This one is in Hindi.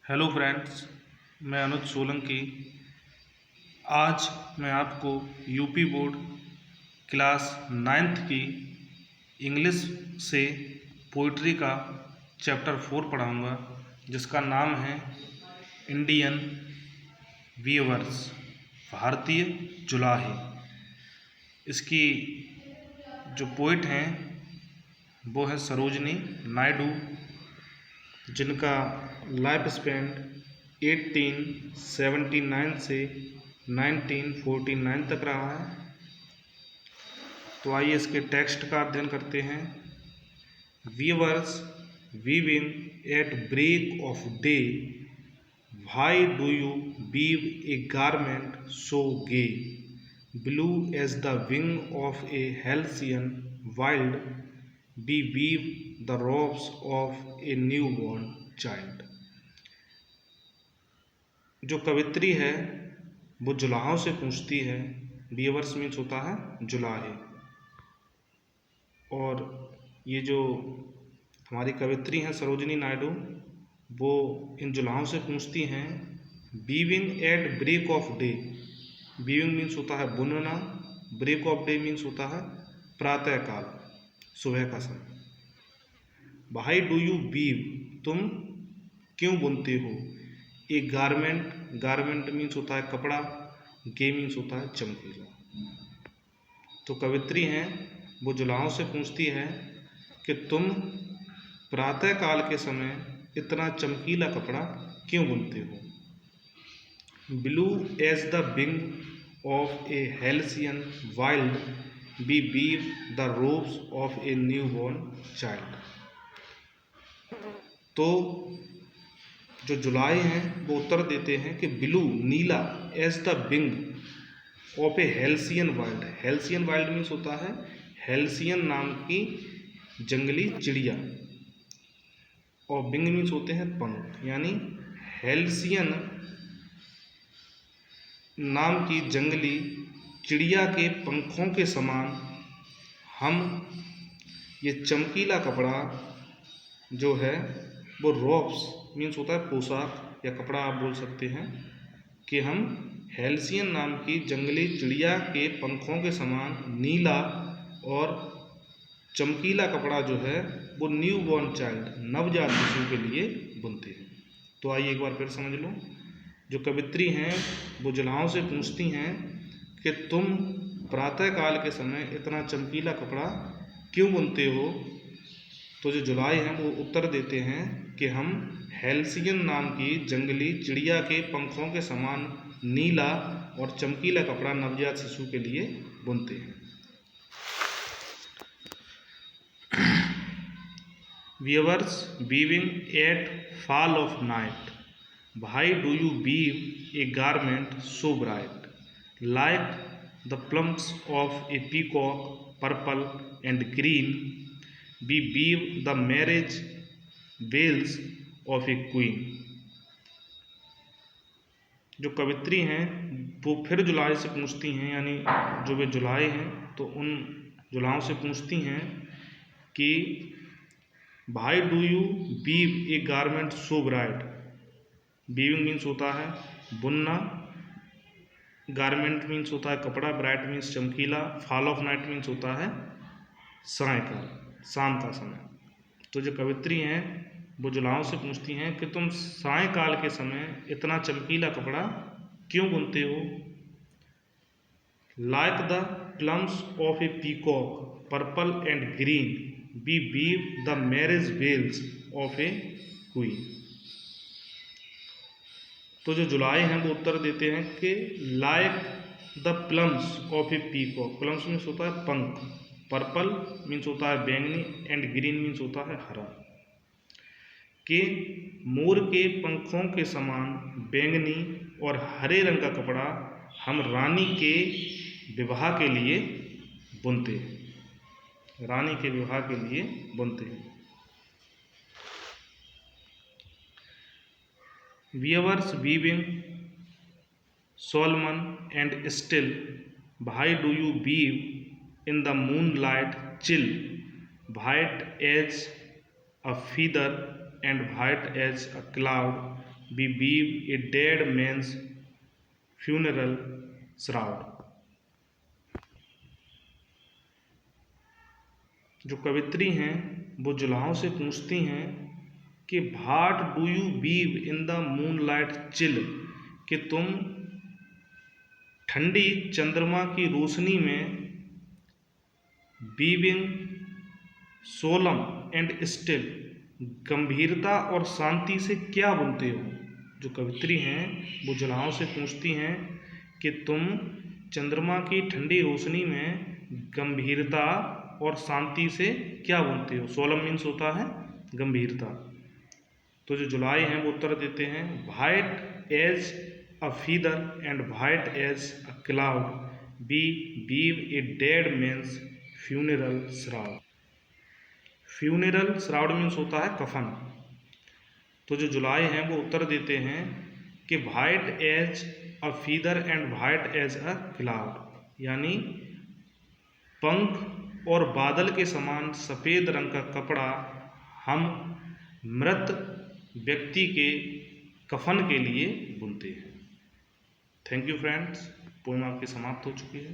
हेलो फ्रेंड्स, मैं अनुज सोलंकी। आज मैं आपको यूपी बोर्ड क्लास 9th की इंग्लिश से पोइट्री का चैप्टर 4 पढ़ाऊंगा, जिसका नाम है इंडियन वीवर्स, भारतीय जुलाहे। इसकी जो पोइट हैं वो है सरोजनी नायडू, जिनका लाइफ स्पैन 1879 से 1949 तक रहा है। तो आइए इसके टेक्स्ट का अध्ययन करते हैं। Weavers weaving at break of day, why do you weave a garment so gay, blue as the wing of a halcyon wild, we weave the robes of a new born child. जो कवित्री है वो जुलाहों से पूछती है। वीवर्स मीन्स होता है जुलाहे। और ये जो हमारी कवित्री हैं सरोजनी नायडू, वो इन जुलाहों से पूछती हैं weaving at break of day. Weaving means होता है बुनना, ब्रेक ऑफ डे मीन्स होता है प्रातःकाल, सुबह का समय। व्हाई डू यू वीव, तुम क्यों बुनते हो। ए गारमेंट, गारमेंट मीन्स होता है कपड़ा, गे मीन्स होता है चमकीला। तो कवित्री हैं वो जुलाहों से पूछती है कि तुम प्रातःकाल के समय इतना चमकीला कपड़ा क्यों बुनते हो। Blue as the wing of a halcyon wild, we weave the robes of a new born child. तो जो जुलाई हैं वो उत्तर देते हैं कि ब्लू नीला, as the wing of a halcyon wild. Halcyon wild means होता है हेल्सियन नाम की जंगली चिड़िया, और विंग मीन्स होते हैं पंख। यानी हेल्सियन नाम की जंगली चिड़िया के पंखों के समान हम ये चमकीला कपड़ा जो है वो रोब्स मीन्स होता है पोशाक या कपड़ा, आप बोल सकते हैं कि हम हेल्सियन नाम की जंगली चिड़िया के पंखों के समान नीला और चमकीला कपड़ा जो है वो न्यू बॉर्न चाइल्ड, नवजात शिशु के लिए बुनते हैं। तो आइए एक बार फिर समझ लो। जो कवित्री हैं वो जुलाहों से पूछती हैं कि तुम प्रातःकाल के समय इतना चमकीला कपड़ा क्यों बुनते हो। तो जो जुलाई हैं वो उत्तर देते हैं कि हम हेल्सियन नाम की जंगली चिड़िया के पंखों के समान नीला और चमकीला कपड़ा नवजात शिशु के लिए बुनते हैं। Weavers weaving at fall of night, why do you weave a garment so bright, like the plumes of a peacock purple and green, we weave the marriage veils of a queen. जो कवित्री हैं वो फिर जुलाई से पूछती हैं, यानी जो वे जुलाई हैं तो उन जुलाहों से पूछती हैं कि why do you weave a garment so bright. Weaving means होता है बुनना, गारमेंट मीन्स होता है कपड़ा, ब्राइट मीन्स चमकीला, फॉल ऑफ नाइट मीन्स होता है सायंकाल, शाम का समय। तो जो कवित्री हैं वो जुलाहों से पूछती हैं कि तुम सायंकाल के समय इतना चमकीला कपड़ा क्यों बुनते हो। Like the plumes of a peacock purple and green, we weave the marriage veils of a queen. तो जो जुलाई हैं वो उत्तर देते हैं कि like the plumes of a peacock, plumes means होता है पंख, पर्पल मीन्स होता है बैंगनी, एंड ग्रीन मीन्स होता है हरा, कि मोर के पंखों के समान बैंगनी और हरे रंग का कपड़ा हम रानी के विवाह के लिए बुनते हैं, रानी के विवाह के लिए बुनते हैं। Weavers weaving Solomon and still, why do you weave in the moonlight chill, white as a feather and white as a cloud, we weave a dead man's funeral shroud. जो कवित्री हैं वो जुलाहों से पूछती हैं कि what do you weave in the moonlight chill, कि तुम ठंडी चंद्रमा की रोशनी में वीविंग सोलम एंड स्टिल, गंभीरता और शांति से क्या बुनते हो। जो कवित्री हैं वो जुलाहों से पूछती हैं कि तुम चंद्रमा की ठंडी रोशनी में गंभीरता और शांति से क्या बुनते हो। सोलम मीन्स होता है गंभीरता। तो जो जुलाई हैं वो उत्तर देते हैं white as a feather and white as a cloud, we weave a dead man's funeral shroud. Funeral shroud means होता है कफन। तो जो जुलाई हैं वो उत्तर देते हैं कि white as a feather and white as a cloud, यानी पंख और बादल के समान सफ़ेद रंग का कपड़ा हम मृत व्यक्ति के कफन के लिए बुनते हैं। थैंक यू फ्रेंड्स, पोएम आपकी समाप्त हो चुकी है।